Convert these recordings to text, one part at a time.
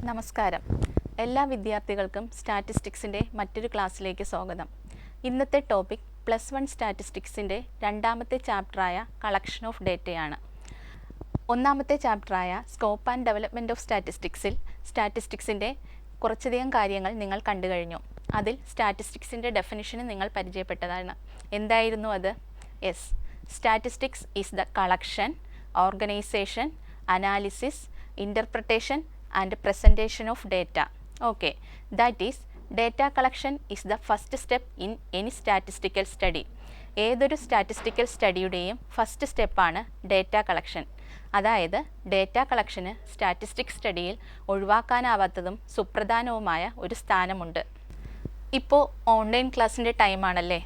നമസ്കാരം. എല്ലാ വിദ്യാർത്ഥികൾക്കും സ്റ്റാറ്റിസ്റ്റിക്സിൻ്റെ മറ്റൊരു ക്ലാസ്സിലേക്ക് സ്വാഗതം. ഇന്നത്തെ ടോപ്പിക് +1 സ്റ്റാറ്റിസ്റ്റിക്സിൻ്റെ രണ്ടാമത്തെ ചാപ്റ്ററായ കളക്ഷൻ ഓഫ് ഡേറ്റയാണ്. ഒന്നാമത്തെ ചാപ്റ്ററായ സ്കോപ്പ് ആൻഡ് ഡെവലപ്മെൻറ്റ് ഓഫ് സ്റ്റാറ്റിസ്റ്റിക്സിൻ്റെ കുറച്ചധികം കാര്യങ്ങൾ നിങ്ങൾ കണ്ടു കഴിഞ്ഞു. അതിൽ സ്റ്റാറ്റിസ്റ്റിക്സിൻ്റെ ഡെഫിനിഷന് നിങ്ങൾ പരിചയപ്പെട്ടതാണ്. എന്തായിരുന്നു അത്? Yes, statistics is the collection, organisation, analysis, interpretation and presentation of data. Okay, that is data collection is the first step in any statistical study. ഏതൊരു സ്റ്റാറ്റിസ്റ്റിക്കൽ സ്റ്റഡിയുടെയും ഫസ്റ്റ് സ്റ്റെപ്പാണ് ഡേറ്റ കളക്ഷൻ. അതായത് ഡേറ്റ കളക്ഷന് statistics സ്റ്റഡിയിൽ ഒഴിവാക്കാനാവാത്തതും സുപ്രധാനവുമായ ഒരു സ്ഥാനമുണ്ട്. ഇപ്പോൾ online ക്ലാസ്സിൻ്റെ ടൈമാണല്ലേ.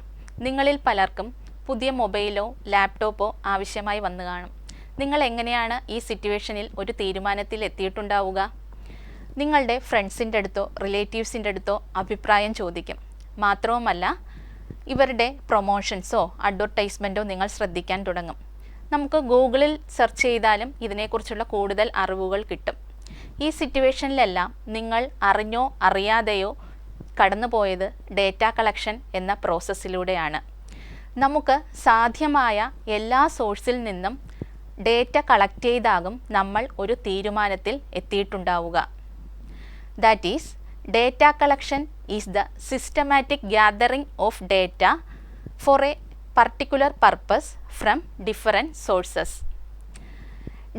നിങ്ങളിൽ പലർക്കും പുതിയ മൊബൈലോ ലാപ്ടോപ്പോ ആവശ്യമായി വന്നു കാണും. നിങ്ങൾ എങ്ങനെയാണ് ഈ സിറ്റുവേഷനിൽ ഒരു തീരുമാനത്തിൽ എത്തിയിട്ടുണ്ടാവുക? നിങ്ങളുടെ ഫ്രണ്ട്സിൻ്റെ അടുത്തോ റിലേറ്റീവ്സിൻ്റെ അടുത്തോ അഭിപ്രായം ചോദിക്കും. മാത്രവുമല്ല, ഇവരുടെ പ്രൊമോഷൻസോ അഡ്വർടൈസ്മെൻറ്റോ നിങ്ങൾ ശ്രദ്ധിക്കാൻ തുടങ്ങും. നമുക്ക് ഗൂഗിളിൽ സെർച്ച് ചെയ്താലും ഇതിനെക്കുറിച്ചുള്ള കൂടുതൽ അറിവുകൾ കിട്ടും. ഈ സിറ്റുവേഷനിലെല്ലാം നിങ്ങൾ അറിഞ്ഞോ അറിയാതെയോ കടന്നുപോയത് ഡേറ്റ കളക്ഷൻ എന്ന പ്രോസസ്സിലൂടെയാണ്. നമുക്ക് സാധ്യമായ എല്ലാ സോഴ്സിൽ നിന്നും ഡേറ്റ കളക്ട് ചെയ്താകും നമ്മൾ ഒരു തീരുമാനത്തിൽ എത്തിയിട്ടുണ്ടാവുക. That is data collection is the systematic gathering of data for a particular purpose from different sources.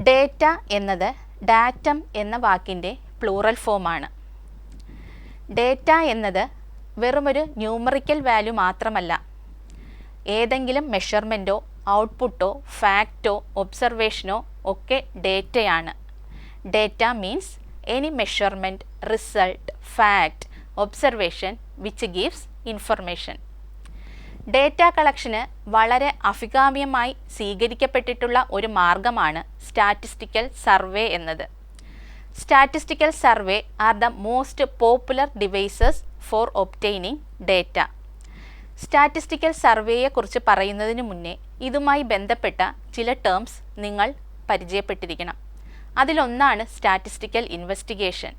Data എന്നത് ഡാറ്റം എന്ന വാക്കിൻ്റെ പ്ലൂറൽ ഫോമാണ്. ഡേറ്റ എന്നത് വെറുമൊരു ന്യൂമറിക്കൽ വാല്യൂ മാത്രമല്ല. ഏതെങ്കിലും മെഷർമെൻറ്റോ ഔട്ട്പുട്ടോ ഫാക്റ്റോ ഒബ്സർവേഷനോ ഒക്കെ ഡേറ്റയാണ്. Data means any measurement, result, fact, observation which gives information. Data കളക്ഷന് വളരെ അഭികാമ്യമായി സ്വീകരിക്കപ്പെട്ടിട്ടുള്ള ഒരു മാർഗമാണ് സ്റ്റാറ്റിസ്റ്റിക്കൽ സർവേ എന്നത്. Statistical survey are the most popular devices for obtaining data. Statistical സർവേയെക്കുറിച്ച് പറയുന്നതിന് മുന്നേ ഇതുമായി ബന്ധപ്പെട്ട ചില ടേംസ് നിങ്ങൾ പരിചയപ്പെട്ടിരിക്കണം. അതിലൊന്നാണ് സ്റ്റാറ്റിസ്റ്റിക്കൽ ഇൻവെസ്റ്റിഗേഷൻ.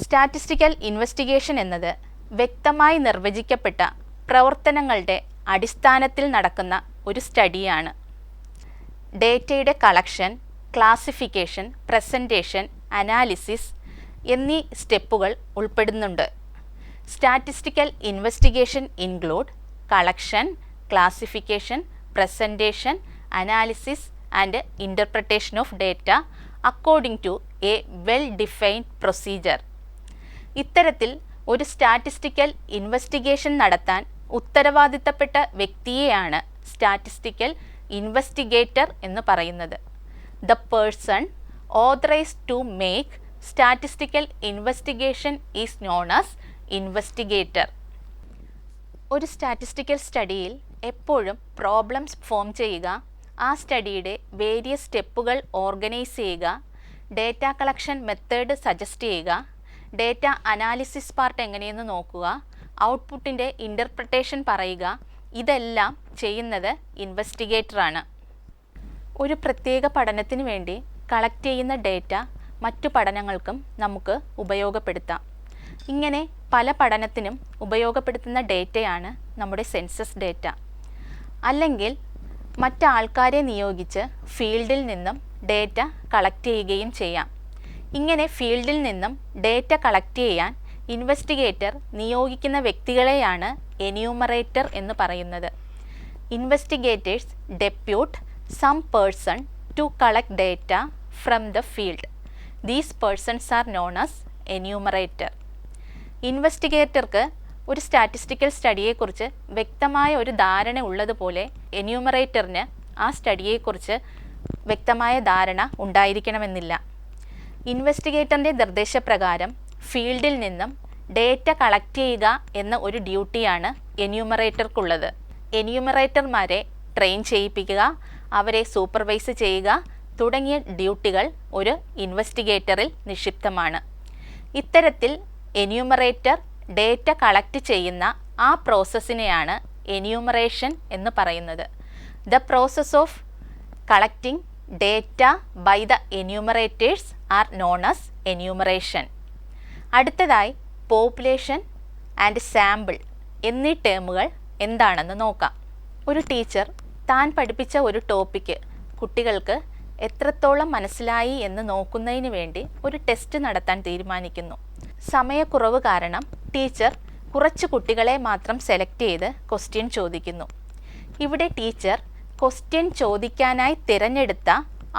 സ്റ്റാറ്റിസ്റ്റിക്കൽ ഇൻവെസ്റ്റിഗേഷൻ എന്നത് വ്യക്തമായി നിർവചിക്കപ്പെട്ട പ്രവർത്തനങ്ങളുടെ അടിസ്ഥാനത്തിൽ നടക്കുന്ന ഒരു സ്റ്റഡിയാണ്. ഡേറ്റയുടെ കളക്ഷൻ, ക്ലാസിഫിക്കേഷൻ, പ്രസൻറ്റേഷൻ, അനാലിസിസ് എന്നീ സ്റ്റെപ്പുകൾ ഉൾപ്പെടുന്നുണ്ട്. Statistical investigation include collection, classification, presentation, analysis and interpretation of data according to a well-defined procedure. ഇത്തരത്തിൽ ഒരു സ്റ്റാറ്റിസ്റ്റിക്കൽ ഇൻവെസ്റ്റിഗേഷൻ നടത്താൻ ഉത്തരവാദിത്തപ്പെട്ട വ്യക്തിയെയാണ് സ്റ്റാറ്റിസ്റ്റിക്കൽ ഇൻവെസ്റ്റിഗേറ്റർ എന്ന് പറയുന്നത്. The person authorized to make statistical investigation is known as investigator. ഒരു statistical സ്റ്റഡിയിൽ എപ്പോഴും problems form ചെയ്യുക, ആ സ്റ്റഡിയുടെ വേരിയസ് സ്റ്റെപ്പുകൾ ഓർഗനൈസ് ചെയ്യുക, ഡേറ്റ കളക്ഷൻ മെത്തേഡ് സജസ്റ്റ് ചെയ്യുക, ഡേറ്റ അനാലിസിസ് പാർട്ട് എങ്ങനെയെന്ന് നോക്കുക, ഔട്ട്പുട്ടിൻ്റെ ഇൻ്റർപ്രിട്ടേഷൻ പറയുക, ഇതെല്ലാം ചെയ്യുന്നത് ഇൻവെസ്റ്റിഗേറ്ററാണ്. ഒരു പ്രത്യേക പഠനത്തിന് വേണ്ടി കളക്ട് ചെയ്യുന്ന ഡേറ്റ മറ്റു പഠനങ്ങൾക്കും നമുക്ക് ഉപയോഗപ്പെടുത്താം. ഇങ്ങനെ പല പഠനത്തിനും ഉപയോഗപ്പെടുത്തുന്ന ഡേറ്റയാണ് നമ്മുടെ സെൻസസ് ഡേറ്റ. അല്ലെങ്കിൽ മറ്റാൾക്കാരെ നിയോഗിച്ച് ഫീൽഡിൽ നിന്നും ഡേറ്റ കളക്ട് ചെയ്യുകയും ചെയ്യാം. ഇങ്ങനെ ഫീൽഡിൽ നിന്നും ഡേറ്റ കളക്ട് ചെയ്യാൻ ഇൻവെസ്റ്റിഗേറ്റർ നിയോഗിക്കുന്ന വ്യക്തികളെയാണ് എന്യൂമറേറ്റർ എന്ന് പറയുന്നത്. Investigators depute some person to collect data from the field. These persons are known as enumerator. ഇൻവെസ്റ്റിഗേറ്റർക്ക് ഒരു സ്റ്റാറ്റിസ്റ്റിക്കൽ സ്റ്റഡിയെക്കുറിച്ച് വ്യക്തമായ ഒരു ധാരണ ഉള്ളതുപോലെ എന്യൂമറേറ്ററിന് ആ സ്റ്റഡിയെക്കുറിച്ച് വ്യക്തമായ ധാരണ ഉണ്ടായിരിക്കണമെന്നില്ല. ഇൻവെസ്റ്റിഗേറ്ററിൻ്റെ നിർദ്ദേശപ്രകാരം ഫീൽഡിൽ നിന്നും ഡേറ്റ കളക്ട് ചെയ്യുക എന്ന ഒരു ഡ്യൂട്ടിയാണ് എന്യൂമറേറ്റർക്കുള്ളത്. എന്യൂമറേറ്റർമാരെ ട്രെയിൻ ചെയ്യിപ്പിക്കുക, അവരെ സൂപ്പർവൈസ് ചെയ്യുക തുടങ്ങിയ ഡ്യൂട്ടികൾ ഒരു ഇൻവെസ്റ്റിഗേറ്ററിൽ നിക്ഷിപ്തമാണ്. ഇത്തരത്തിൽ എന്യൂമറേറ്റർ ഡേറ്റ കളക്ട് ചെയ്യുന്ന ആ പ്രോസസ്സിനെയാണ് എന്യൂമറേഷൻ എന്ന് പറയുന്നത്. The process of collecting data by the enumerators are known as enumeration. അടുത്തതായി പോപ്പുലേഷൻ ആൻഡ് സാമ്പിൾ എന്നീ ടേമുകൾ എന്താണെന്ന് നോക്കാം. ഒരു ടീച്ചർ താൻ പഠിപ്പിച്ച ഒരു ടോപ്പിക്ക് കുട്ടികൾക്ക് എത്രത്തോളം മനസ്സിലായി എന്ന് നോക്കുന്നതിന് വേണ്ടി ഒരു ടെസ്റ്റ് നടത്താൻ തീരുമാനിക്കുന്നു. സമയക്കുറവ് കാരണം ടീച്ചർ കുറച്ച് കുട്ടികളെ മാത്രം സെലക്ട് ചെയ്ത് ക്വസ്റ്റ്യൻ ചോദിക്കുന്നു. ഇവിടെ ടീച്ചർ ക്വസ്റ്റ്യൻ ചോദിക്കാനായി തിരഞ്ഞെടുത്ത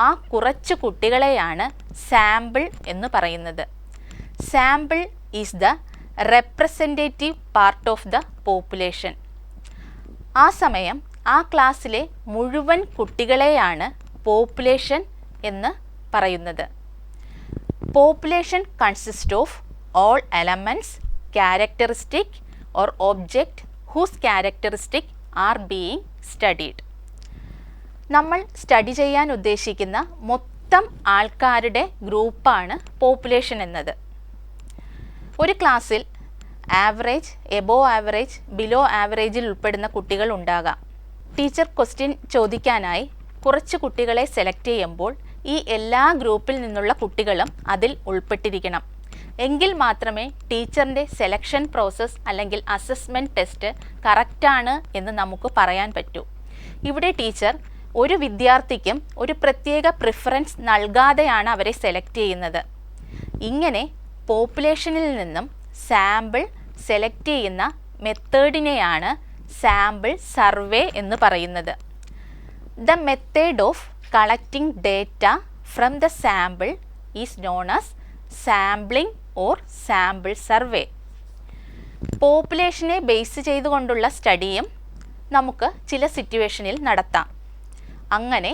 ആ കുറച്ച് കുട്ടികളെയാണ് സാമ്പിൾ എന്ന് പറയുന്നത്. Sample is the representative part of the population. ആ സമയം ആ ക്ലാസ്സിലെ മുഴുവൻ കുട്ടികളെയാണ് പോപ്പുലേഷൻ എന്ന് പറയുന്നത്. Population consist of all elements, characteristic or object whose characteristic are being studied. നമ്മൾ സ്റ്റഡി ചെയ്യാൻ ഉദ്ദേശിക്കുന്ന മൊത്തം ആൾക്കാരുടെ ഗ്രൂപ്പാണ് പോപ്പുലേഷൻ എന്നത്. ഒരു ക്ലാസ്സിൽ ആവറേജ്, എബോവ് ആവറേജ്, ബിലോ ആവറേജിൽ ഉൾപ്പെടുന്ന കുട്ടികൾ ഉണ്ടാകാം. ടീച്ചർ ക്വസ്റ്റ്യൻ ചോദിക്കാനായി കുറച്ച് കുട്ടികളെ സെലക്ട് ചെയ്യുമ്പോൾ ഈ എല്ലാ ഗ്രൂപ്പിൽ നിന്നുള്ള കുട്ടികളും അതിൽ ഉൾപ്പെട്ടിരിക്കണം. എങ്കിൽ മാത്രമേ ടീച്ചറിൻ്റെ സെലക്ഷൻ പ്രോസസ്സ് അല്ലെങ്കിൽ അസസ്മെൻറ്റ് ടെസ്റ്റ് കറക്റ്റാണ് എന്ന് നമുക്ക് പറയാൻ പറ്റൂ. ഇവിടെ ടീച്ചർ ഒരു വിദ്യാർത്ഥിക്കും ഒരു പ്രത്യേക പ്രിഫറൻസ് നൽകാതെയാണ് അവരെ സെലക്ട് ചെയ്യുന്നത്. ഇങ്ങനെ പോപ്പുലേഷനിൽ നിന്നും സാമ്പിൾ സെലക്ട് ചെയ്യുന്ന മെത്തേഡിനെയാണ് സാമ്പിൾ സർവേ എന്ന് പറയുന്നത്. The method of collecting data from the sample is known as sampling or sample survey. പോപ്പുലേഷനെ ബേസ് ചെയ്തുകൊണ്ടുള്ള സ്റ്റഡിയും നമുക്ക് ചില സിറ്റുവേഷനിൽ നടത്താം. അങ്ങനെ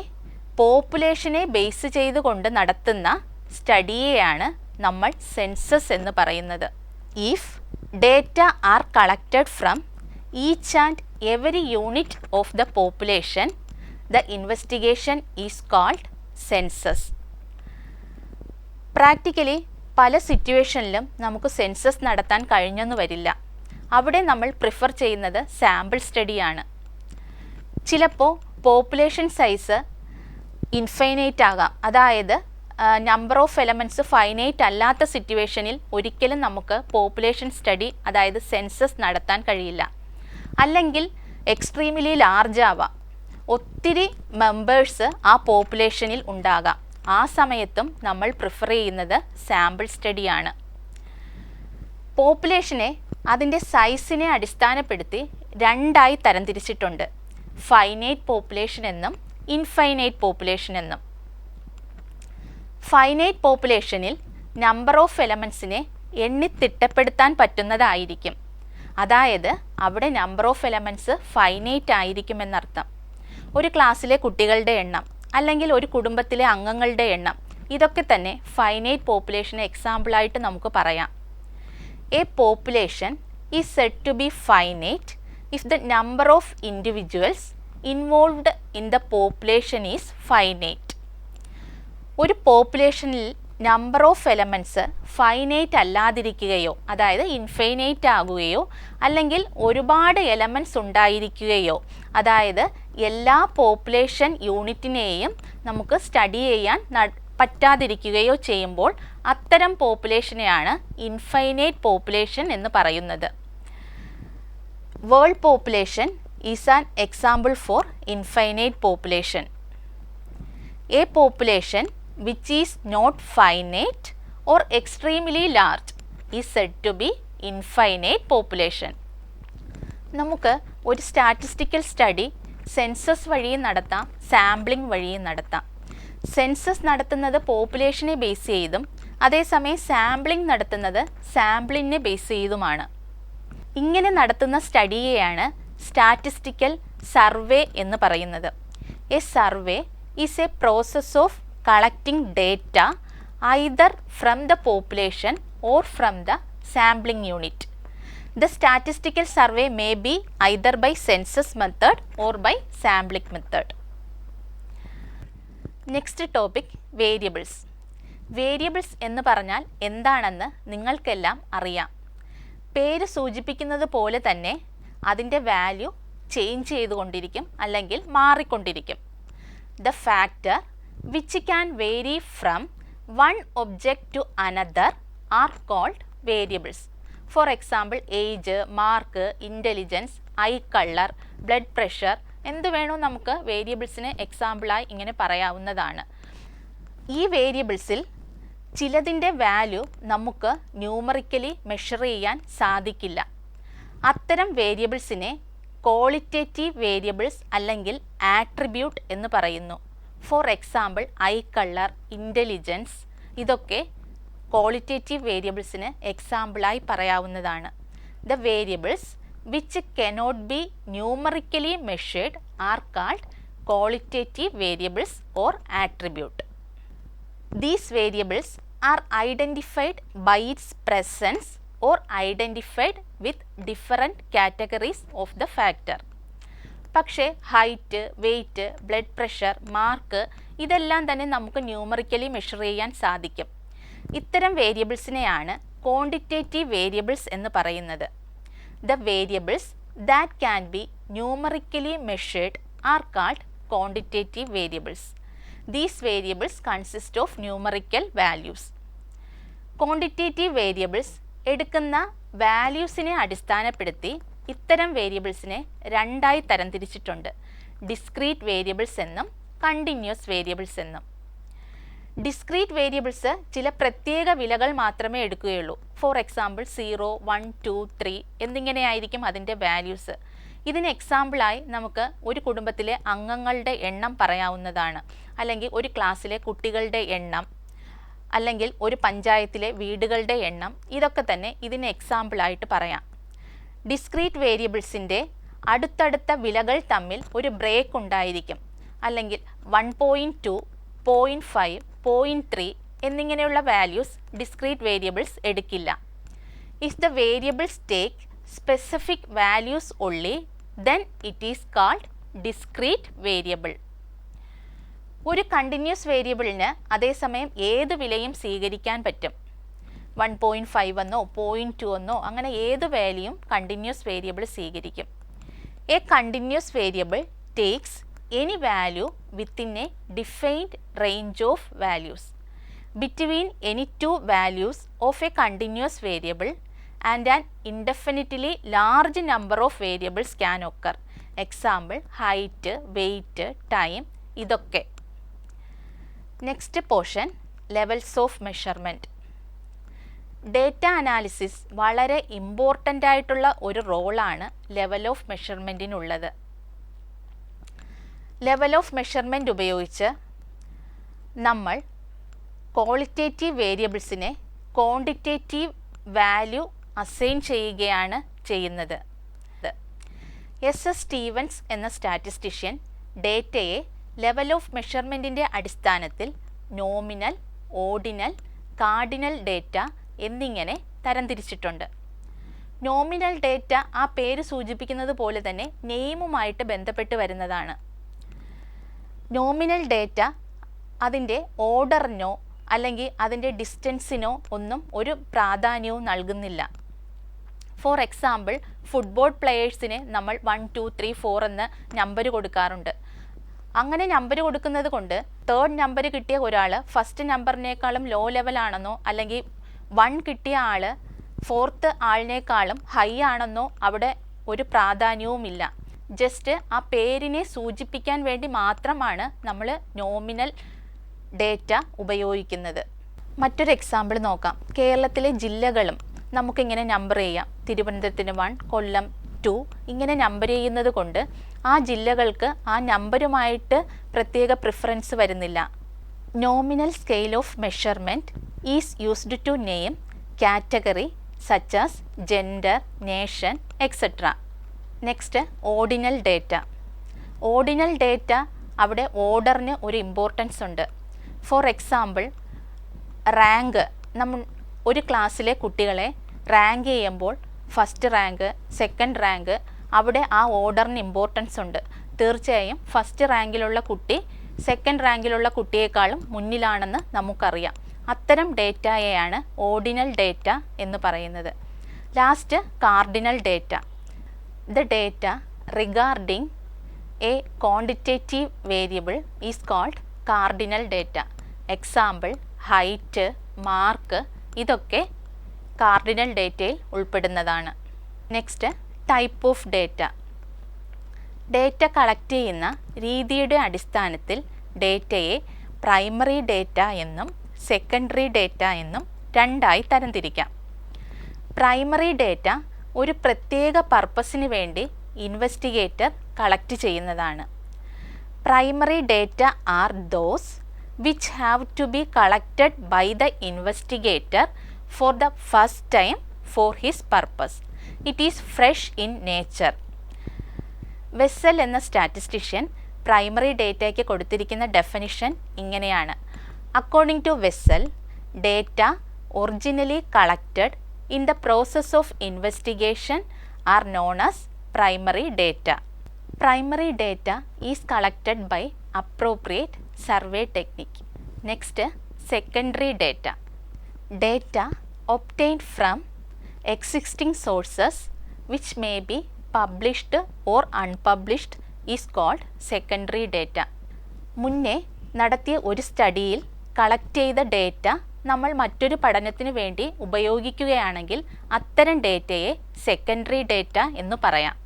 പോപ്പുലേഷനെ ബേസ് ചെയ്തുകൊണ്ട് നടത്തുന്ന സ്റ്റഡിയെയാണ് നമ്മൾ സെൻസസ് എന്ന് പറയുന്നത്. If data are collected from each and every unit of the population, the investigation is called census. Practically പല സിറ്റുവേഷനിലും നമുക്ക് സെൻസസ് നടത്താൻ കഴിഞ്ഞെന്ന് വരില്ല. അവിടെ നമ്മൾ പ്രിഫർ ചെയ്യുന്നത് സാമ്പിൾ സ്റ്റഡിയാണ്. ചിലപ്പോൾ പോപ്പുലേഷൻ സൈസ് ഇൻഫൈനൈറ്റ് ആകാം. അതായത് നമ്പർ ഓഫ് എലമെൻറ്റ്സ് ഫൈനൈറ്റ് അല്ലാത്ത സിറ്റുവേഷനിൽ ഒരിക്കലും നമുക്ക് പോപ്പുലേഷൻ സ്റ്റഡി അതായത് സെൻസസ് നടത്താൻ കഴിയില്ല. അല്ലെങ്കിൽ എക്സ്ട്രീംലി ലാർജ് ആവാം, ഒത്തിരി മെമ്പേഴ്സ് ആ പോപ്പുലേഷനിൽ ഉണ്ടാകാം. ആ സമയത്തും നമ്മൾ പ്രിഫർ ചെയ്യുന്നത് സാമ്പിൾ സ്റ്റഡിയാണ്. പോപ്പുലേഷനെ അതിൻ്റെ സൈസിനെ അടിസ്ഥാനപ്പെടുത്തി രണ്ടായി തരംതിരിച്ചിട്ടുണ്ട്: ഫൈനൈറ്റ് പോപ്പുലേഷൻ എന്നും ഇൻഫൈനൈറ്റ് പോപ്പുലേഷൻ എന്നും. ഫൈനൈറ്റ് പോപ്പുലേഷനിൽ നമ്പർ ഓഫ് എലമെൻറ്റ്സിനെ എണ്ണിത്തിട്ടപ്പെടുത്താൻ പറ്റുന്നതായിരിക്കും. അതായത് അവിടെ നമ്പർ ഓഫ് എലമെൻറ്റ്സ് ഫൈനൈറ്റ് ആയിരിക്കുമെന്നർത്ഥം. ഒരു ക്ലാസ്സിലെ കുട്ടികളുടെ എണ്ണം അല്ലെങ്കിൽ ഒരു കുടുംബത്തിലെ അംഗങ്ങളുടെ എണ്ണം, ഇതൊക്കെ തന്നെ ഫൈനൈറ്റ് പോപ്പുലേഷന് എക്സാമ്പിളായിട്ട് നമുക്ക് പറയാം. A population is said to be finite if the number of individuals involved in the population is finite. ഒരു പോപ്പുലേഷനിൽ നമ്പർ ഓഫ് എലമെൻറ്റ്സ് ഫൈനൈറ്റ് അല്ലാതിരിക്കുകയോ അതായത് ഇൻഫൈനൈറ്റ് ആകുകയോ അല്ലെങ്കിൽ ഒരുപാട് എലമെൻറ്റ്സ് ഉണ്ടായിരിക്കുകയോ അതായത് എല്ലാ പോപ്പുലേഷൻ യൂണിറ്റിനെയും നമുക്ക് സ്റ്റഡി ചെയ്യാൻ പറ്റാതിരിക്കുകയോ ചെയ്യുമ്പോൾ അത്തരം പോപ്പുലേഷനെയാണ് ഇൻഫൈനൈറ്റ് പോപ്പുലേഷൻ എന്ന് പറയുന്നത്. World population is an example for infinite population. A population which is not finite or extremely large is said to be infinite population. നമുക്ക് ഒരു സ്റ്റാറ്റിസ്റ്റിക്കൽ സ്റ്റഡി സെൻസസ് വഴിയും നടത്താം, സാമ്പിളിംഗ് വഴിയും നടത്താം. സെൻസസ് നടത്തുന്നത് പോപ്പുലേഷനെ ബേസ് ചെയ്തും അതേസമയം സാമ്പിളിംഗ് നടത്തുന്നത് സാമ്പിളിനെ ബേസ് ചെയ്തുമാണ്. ഇങ്ങനെ നടത്തുന്ന സ്റ്റഡിയെയാണ് സ്റ്റാറ്റിസ്റ്റിക്കൽ സർവേ എന്ന് പറയുന്നത്. A survey is A process of collecting data either from the population or from the sampling unit. The statistical survey may be either by census method or by sampling method. Next topic, variables. Variables എന്ന് പറഞ്ഞാൽ എന്താണെന്ന് നിങ്ങൾക്കെല്ലാം അറിയാം. പേര് സൂചിപ്പിക്കുന്നത് പോലെ തന്നെ അതിൻ്റെ വാല്യൂ ചേഞ്ച് ചെയ്തുകൊണ്ടിരിക്കും അല്ലെങ്കിൽ മാറിക്കൊണ്ടിരിക്കും. The factor which can vary from one object to another are called variables. For example age, mark, intelligence, eye colour, blood pressure എന്ത് വേണോ നമുക്ക് വേരിയബിൾസിന് എക്സാമ്പിളായി ഇങ്ങനെ പറയാവുന്നതാണ്. ഈ വേരിയബിൾസിൽ ചിലതിൻ്റെ വാല്യൂ നമുക്ക് ന്യൂമറിക്കലി മെഷർ ചെയ്യാൻ സാധിക്കില്ല. അത്തരം വേരിയബിൾസിനെ ക്വാളിറ്റേറ്റീവ് വേരിയബിൾസ് അല്ലെങ്കിൽ ആട്രിബ്യൂട്ട് എന്ന് പറയുന്നു. For example eye colour, intelligence ഇതൊക്കെ ക്വാളിറ്റേറ്റീവ് വേരിയബിൾസിന് എക്സാമ്പിളായി പറയാവുന്നതാണ്. The variables which cannot be numerically measured are called qualitative variables or attribute. These variables are identified by its presence or identified with different categories of the factor. പക്ഷേ height, weight, blood pressure, mark ഇതെല്ലാം തന്നെ നമുക്ക് numerically measure ചെയ്യാൻ സാധിക്കും. ഇത്തരം വേരിയബിൾസിനെയാണ് quantitative variables എന്ന് പറയുന്നത്. The variables that can be numerically measured are called quantitative variables. These variables consist of numerical values. Quantitative variables എടുക്കുന്ന വാല്യൂസിനെ അടിസ്ഥാനപ്പെടുത്തി ഇത്തരം വേരിയബിൾസിനെ രണ്ടായി തരംതിരിച്ചിട്ടുണ്ട്. ഡിസ്ക്രീറ്റ് വേരിയബിൾസ് എന്നും കണ്ടിന്യൂസ് വേരിയബിൾസ് എന്നും. ഡിസ്ക്രീറ്റ് വേരിയബിൾസ് ചില പ്രത്യേക വിലകൾ മാത്രമേ എടുക്കുകയുള്ളൂ. ഫോർ എക്സാമ്പിൾ 0, 1, 2, 3 എന്നിങ്ങനെയായിരിക്കും അതിൻ്റെ വാല്യൂസ്. ഇതിന് എക്സാമ്പിളായി നമുക്ക് ഒരു കുടുംബത്തിലെ അംഗങ്ങളുടെ എണ്ണം പറയാവുന്നതാണ്, അല്ലെങ്കിൽ ഒരു ക്ലാസ്സിലെ കുട്ടികളുടെ എണ്ണം, അല്ലെങ്കിൽ ഒരു പഞ്ചായത്തിലെ വീടുകളുടെ എണ്ണം. ഇതൊക്കെ തന്നെ ഇതിന് എക്സാമ്പിളായിട്ട് പറയാം. ഡിസ്ക്രീറ്റ് വേരിയബിൾസിൻ്റെ അടുത്തടുത്ത വിലകൾ തമ്മിൽ ഒരു ബ്രേക്ക് ഉണ്ടായിരിക്കും, അല്ലെങ്കിൽ 1.2, 0.5, 0.3 എന്നിങ്ങനെയുള്ള വാല്യൂസ് ഡിസ്ക്രീറ്റ് വേരിയബിൾസ് എടുക്കില്ല. If the variables take specific values only, then it is called discrete variable. ഒരു കണ്ടിന്യൂസ് വേരിയബിളിന് അതേസമയം ഏത് വിലയും സ്വീകരിക്കാൻ പറ്റും. 1.5 എന്നോ 0.2 എന്നോ അങ്ങനെ ഏത് വാല്യൂയും കണ്ടിന്യൂസ് വേരിയബിൾ സ്വീകരിക്കും. A continuous variable takes any value within A defined range of values. Between any two values of A continuous variable and an indefinitely large number of variables can occur. Example height, weight, time ഇതൊക്കെ. Next portion levels of measurement. Data analysis വളരെ important ആയിട്ടുള്ള ഒരു റോളാണ് level of മെഷർമെൻറ്റിനുള്ളത്. Level of measurement ഉപയോഗിച്ച് നമ്മൾ qualitative വേരിയബിൾസിനെ quantitative value assign ചെയ്യുകയാണ് ചെയ്യുന്നത്. എസ് സ്റ്റീവൻസ് എന്ന സ്റ്റാറ്റിസ്റ്റിഷ്യൻ ഡേറ്റയെ ലെവൽ ഓഫ് മെഷർമെൻറ്റിൻ്റെ അടിസ്ഥാനത്തിൽ നോമിനൽ, ഓർഡിനൽ, കാർഡിനൽ ഡേറ്റ എന്നിങ്ങനെ തരംതിരിച്ചിട്ടുണ്ട്. നോമിനൽ ഡേറ്റ ആ പേര് സൂചിപ്പിക്കുന്നത് പോലെ തന്നെ നെയിമുമായിട്ട് ബന്ധപ്പെട്ട് വരുന്നതാണ്. നോമിനൽ ഡേറ്റ അതിൻ്റെ ഓർഡറിനോ അല്ലെങ്കിൽ അതിൻ്റെ ഡിസ്റ്റൻസിനോ ഒന്നും ഒരു പ്രാധാന്യവും നൽകുന്നില്ല. ഫോർ എക്സാമ്പിൾ ഫുട്ബോൾ പ്ലെയേഴ്സിന് നമ്മൾ 1, 2, 3, 4 എന്ന് നമ്പർ കൊടുക്കാറുണ്ട്. അങ്ങനെ നമ്പർ കൊടുക്കുന്നത് കൊണ്ട് തേർഡ് നമ്പർ കിട്ടിയ ഒരാൾ ഫസ്റ്റ് നമ്പറിനേക്കാളും ലോ ലെവലാണെന്നോ അല്ലെങ്കിൽ 1 കിട്ടിയ ആൾ ഫോർത്ത് ആളിനേക്കാളും ഹൈ ആണെന്നോ അവിടെ ഒരു പ്രാധാന്യവുമില്ല. ജസ്റ്റ് ആ പേരിനെ സൂചിപ്പിക്കാൻ വേണ്ടി മാത്രമാണ് നമ്മൾ നോമിനൽ ഡേറ്റ ഉപയോഗിക്കുന്നത്. മറ്റൊരു എക്സാമ്പിൾ നോക്കാം. കേരളത്തിലെ ജില്ലകളും നമുക്കിങ്ങനെ നമ്പർ ചെയ്യാം. തിരുവനന്തപുരത്തിന് 1, കൊല്ലം 2 ഇങ്ങനെ നമ്പർ ചെയ്യുന്നത് കൊണ്ട് ആ ജില്ലകൾക്ക് ആ നമ്പരുമായിട്ട് പ്രത്യേക പ്രിഫറൻസ് വരുന്നില്ല. Nominal scale of measurement is used to name category such as gender, nation etcetera. Next ordinal data. Ordinal data അവിടെ ഓർഡറിന് ഒരു ഇമ്പോർട്ടൻസ് ഉണ്ട്. For example rank. നമ്മൾ ഒരു ക്ലാസ്സിലെ കുട്ടികളെ റാങ്ക് ചെയ്യുമ്പോൾ ഫസ്റ്റ് റാങ്ക്, സെക്കൻഡ് റാങ്ക് അവിടെ ആ ഓർഡറിന് ഇമ്പോർട്ടൻസ് ഉണ്ട്. തീർച്ചയായും ഫസ്റ്റ് റാങ്കിലുള്ള കുട്ടി സെക്കൻഡ് റാങ്കിലുള്ള കുട്ടിയേക്കാളും മുന്നിലാണെന്ന് നമുക്കറിയാം. അത്തരം ഡേറ്റയെയാണ് ഓർഡിനൽ ഡേറ്റ എന്ന് പറയുന്നത്. Last cardinal data. The data regarding a quantitative variable is called cardinal data. Example height, mark ഇതൊക്കെ കാർഡിനൽ ഡേറ്റയിൽ ഉൾപ്പെടുന്നതാണ്. Next type of data. Data collect ചെയ്യുന്ന രീതിയുടെ അടിസ്ഥാനത്തിൽ ഡേറ്റയെ പ്രൈമറി ഡേറ്റ എന്നും സെക്കൻഡറി ഡേറ്റ എന്നും രണ്ടായി തരംതിരിക്കാം. പ്രൈമറി ഡേറ്റ ഒരു പ്രത്യേക പർപ്പസിന് വേണ്ടി ഇൻവെസ്റ്റിഗേറ്റർ കളക്ട് ചെയ്യുന്നതാണ്. Primary data are those which have to be collected by the investigator for the first time for his purpose. It is fresh in nature. Wessel എന്ന statistician പ്രൈമറി ഡേറ്റയ്ക്ക് കൊടുത്തിരിക്കുന്ന ഡെഫിനിഷൻ ഇങ്ങനെയാണ്. According to Wessel, data originally collected in the process of investigation are known as primary data. Primary data is collected by appropriate survey technique. Next, secondary data. Data obtained from existing sources which may be published or unpublished is called secondary data. മുന്നേ നടത്തിയ ഒരു സ്റ്റഡിയിൽ collect ചെയ്ത data നമ്മൾ മറ്റൊരു പഠനത്തിന് വേണ്ടി ഉപയോഗിക്കുകയാണെങ്കിൽ അത്തരം ഡേറ്റയെ സെക്കൻഡറി ഡേറ്റ എന്ന് പറയാം.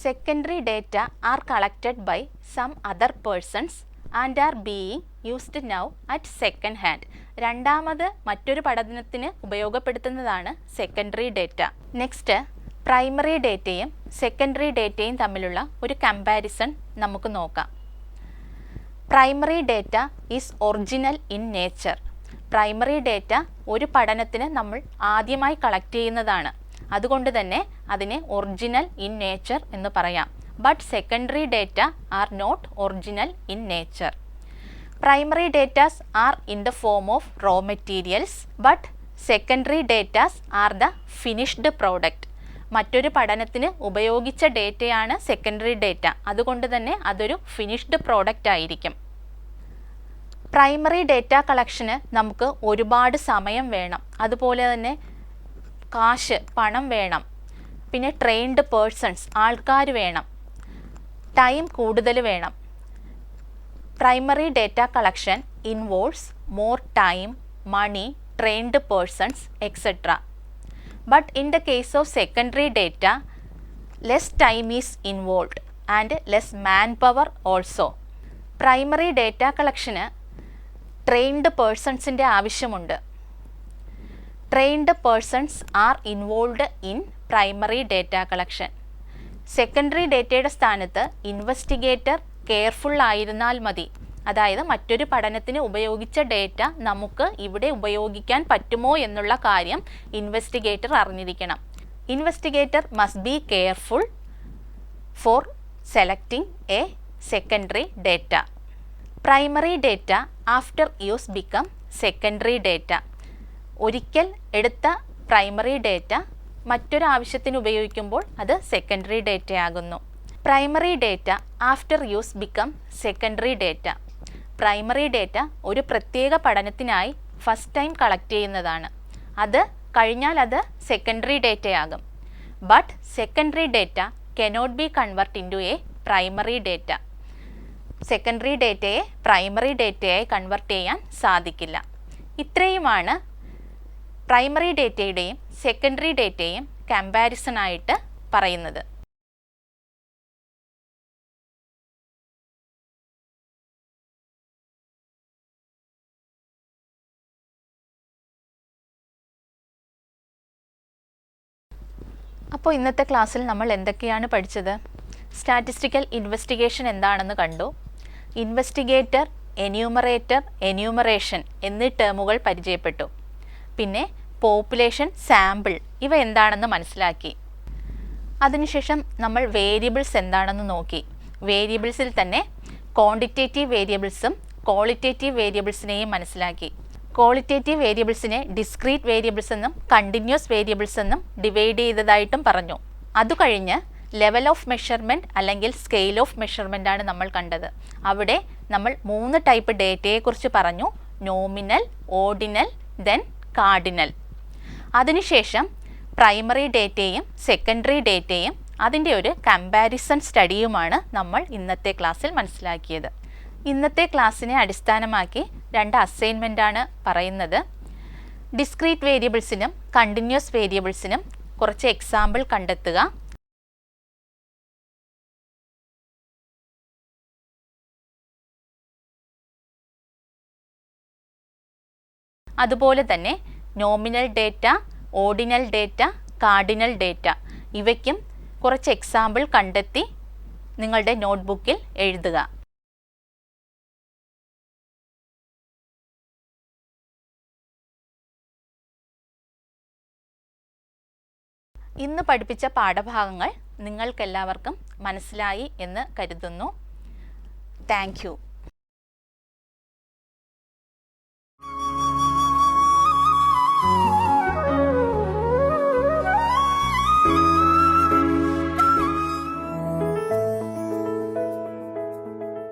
Secondary data are collected by some other persons and are being used now at second hand. രണ്ടാമത് മറ്റൊരു പഠനത്തിന് ഉപയോഗപ്പെടുത്തുന്നതാണ് സെക്കൻഡറി ഡേറ്റ. നെക്സ്റ്റ്, പ്രൈമറി ഡേറ്റയും സെക്കൻഡറി ഡേറ്റയും തമ്മിലുള്ള ഒരു കമ്പാരിസൺ നമുക്ക് നോക്കാം. Primary data is original in nature. Primary data ഒരു പഠനത്തിന് നമ്മൾ ആദ്യമായി കളക്ട് ചെയ്യുന്നതാണ്. അതുകൊണ്ട് തന്നെ അതിനെ ഒറിജിനൽ ഇൻ നേച്ചർ എന്ന് പറയാം. But secondary data are not original in nature. Primary datas are in the form of raw materials but secondary datas are the finished product. മറ്റൊരു പഠനത്തിന് ഉപയോഗിച്ച ഡേറ്റയാണ് സെക്കൻഡറി ഡേറ്റ. അതുകൊണ്ട് തന്നെ അതൊരു ഫിനിഷ്ഡ് പ്രോഡക്റ്റ് ആയിരിക്കും. പ്രൈമറി ഡേറ്റ കളക്ഷന് നമുക്ക് ഒരുപാട് സമയം വേണം, അതുപോലെ തന്നെ പണം വേണം, പിന്നെ ട്രെയിൻഡ് പേഴ്സൺസ് ആൾക്കാർ വേണം, ടൈം കൂടുതൽ വേണം. Primary data collection involves more time, money, trained persons etcetera. But in the case of secondary data, less time is involved and less manpower also. Primary data collection trained personsന്റെ ആവശ്യമുണ്ട്. Trained persons are involved in primary data collection. Secondary ഡേറ്റയുടെ സ്ഥാനത്ത് investigator careful ആയിരുന്നാൽ മതി. അതായത് മറ്റൊരു പഠനത്തിന് ഉപയോഗിച്ച data നമുക്ക് ഇവിടെ ഉപയോഗിക്കാൻ പറ്റുമോ എന്നുള്ള കാര്യം ഇൻവെസ്റ്റിഗേറ്റർ അറിഞ്ഞിരിക്കണം. Investigator must be careful four selecting A secondary data. Primary data after use become secondary data. ഒരിക്കൽ എടുത്ത പ്രൈമറി ഡേറ്റ മറ്റൊരു ആവശ്യത്തിന് ഉപയോഗിക്കുമ്പോൾ അത് സെക്കൻഡറി ഡേറ്റ ആകുന്നു. Primary data after use become secondary data. Primary data ഒരു പ്രത്യേക പഠനത്തിനായി ഫസ്റ്റ് ടൈം കളക്ട് ചെയ്യുന്നതാണ്. അത് കഴിഞ്ഞാൽ അത് സെക്കൻഡറി ഡേറ്റയാകും. But secondary data cannot be convert into a primary data. Secondary ഡേറ്റയെ പ്രൈമറി ഡേറ്റയായി കൺവേർട്ട് ചെയ്യാൻ സാധിക്കില്ല. ഇത്രയുമാണ് പ്രൈമറി ഡേറ്റയുടെയും സെക്കൻഡറി ഡേറ്റയും കമ്പാരിസൺ ആയിട്ട് പറയുന്നത്. അപ്പോൾ ഇന്നത്തെ ക്ലാസ്സിൽ നമ്മൾ എന്തൊക്കെയാണ് പഠിച്ചത്? സ്റ്റാറ്റിസ്റ്റിക്കൽ ഇൻവെസ്റ്റിഗേഷൻ എന്താണെന്ന് കണ്ടു. ഇൻവെസ്റ്റിഗേറ്റർ, എന്യൂമറേറ്റർ, എന്യൂമറേഷൻ എന്നീ ടേമുകൾ പരിചയപ്പെട്ടു. പിന്നെ പോപ്പുലേഷൻ, സാമ്പിൾ ഇവ എന്താണെന്ന് മനസ്സിലാക്കി. അതിനുശേഷം നമ്മൾ വേരിയബിൾസ് എന്താണെന്ന് നോക്കി. വേരിയബിൾസിൽ തന്നെ ക്വാണ്ടിറ്റേറ്റീവ് വേരിയബിൾസും ക്വാളിറ്റേറ്റീവ് വേരിയബിൾസിനെയും മനസ്സിലാക്കി. ക്വാളിറ്റേറ്റീവ് വേരിയബിൾസിനെ ഡിസ്ക്രീറ്റ് വേരിയബിൾസ് എന്നും കണ്ടിന്യൂസ് വേരിയബിൾസ് എന്നും ഡിവൈഡ് ചെയ്തതായിട്ടും പറഞ്ഞു. അതുകഴിഞ്ഞ് ലെവൽ ഓഫ് മെഷർമെൻറ്റ് അല്ലെങ്കിൽ സ്കെയിൽ ഓഫ് മെഷർമെൻ്റ് ആണ് നമ്മൾ കണ്ടത്. അവിടെ നമ്മൾ 3 ടൈപ്പ് ഡേറ്റയെക്കുറിച്ച് പറഞ്ഞു. Nominal, ordinal, then cardinal. അതിനുശേഷം പ്രൈമറി ഡേറ്റയും സെക്കൻഡറി ഡേറ്റയും അതിൻ്റെ ഒരു കമ്പാരിസൺ സ്റ്റഡിയുമാണ് നമ്മൾ ഇന്നത്തെ ക്ലാസ്സിൽ മനസ്സിലാക്കിയത്. ഇന്നത്തെ ക്ലാസ്സിനെ അടിസ്ഥാനമാക്കി 2 അസൈൻമെൻ്റാണ് പറയുന്നത്. ഡിസ്ക്രീറ്റ് വേരിയബിൾസിനും കണ്ടിന്യൂസ് വേരിയബിൾസിനും കുറച്ച് എക്സാമ്പിൾ കണ്ടെത്തുക. അതുപോലെ തന്നെ nominal data, ordinal data, cardinal data ഇവയ്ക്കും കുറച്ച് എക്സാമ്പിൾ കണ്ടെത്തി നിങ്ങളുടെ നോട്ട്ബുക്കിൽ എഴുതുക. ഇന്ന് പഠിപ്പിച്ച പാഠഭാഗങ്ങൾ നിങ്ങൾക്കെല്ലാവർക്കും മനസ്സിലായി എന്ന് കരുതുന്നു. Thank you.